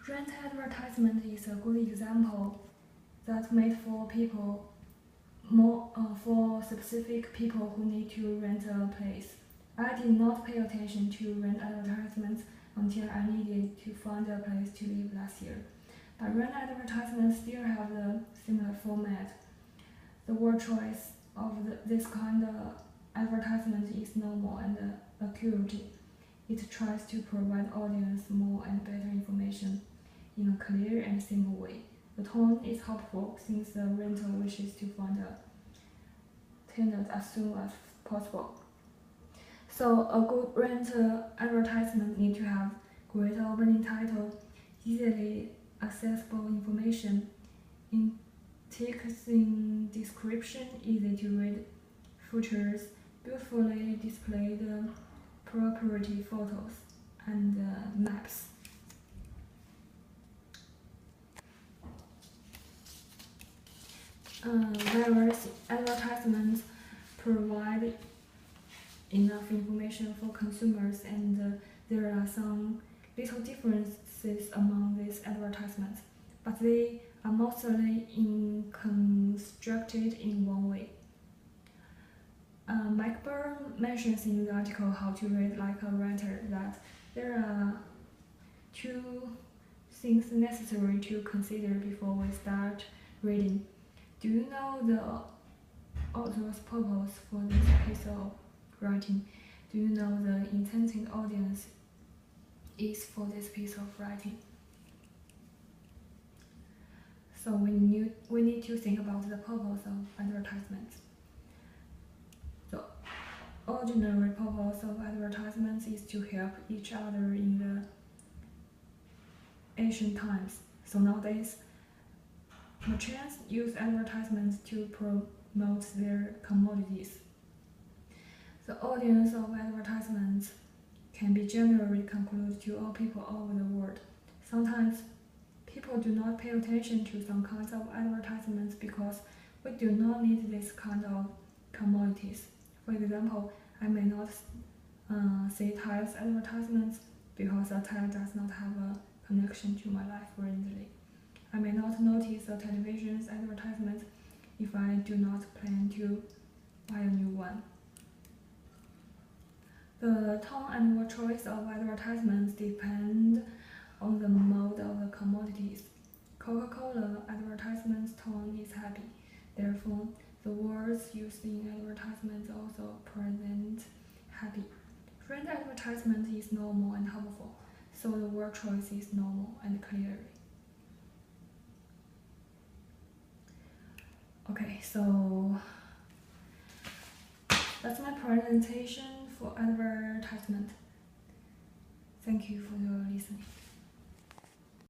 Rent advertisement is a good example that's made for people for specific people who need to rent a place. I did not pay attention to rent advertisements until I needed to find a place to live last year. But rent advertisements still have a similar format. The word choice of this kind of advertisement is normal and accurate. It tries to provide audience more and better information in a clear and simple way. The tone is helpful since the renter wishes to find a tenant as soon as possible. So a good rent advertisement needs to have great opening title, easily accessible information, interesting description, easy to read features, beautifully displayed property photos, and maps. Various advertisements provide enough information for consumers, and there are some little differences among these advertisements, but they are mostly constructed in one way. Mike Byrne mentions in the article How to Read Like a Writer that there are two things necessary to consider before we start reading. Do you know the author's purpose for this piece of writing? Do you know the intended audience is for this piece of writing? So we need to think about the purpose of advertisements. The ordinary purpose of advertisements is to help each other in the ancient times. So nowadays, merchants use advertisements to promote their commodities. The audience of advertisements can be generally concluded to all people all over the world. Sometimes people do not pay attention to some kinds of advertisements because we do not need this kind of commodities. For example, I may not see tiles advertisements because a tile does not have a connection to my life currently. I may not notice a television's advertisement if I do not plan to buy a new one. The tone and word choice of advertisements depend on the mode of the commodities. Coca-Cola advertisement's tone is happy. Therefore, the words used in advertisements also present happy. Rent advertisement is normal and helpful, so the word choice is normal and clear. Okay, so that's my presentation for advertisement. Thank you for your listening.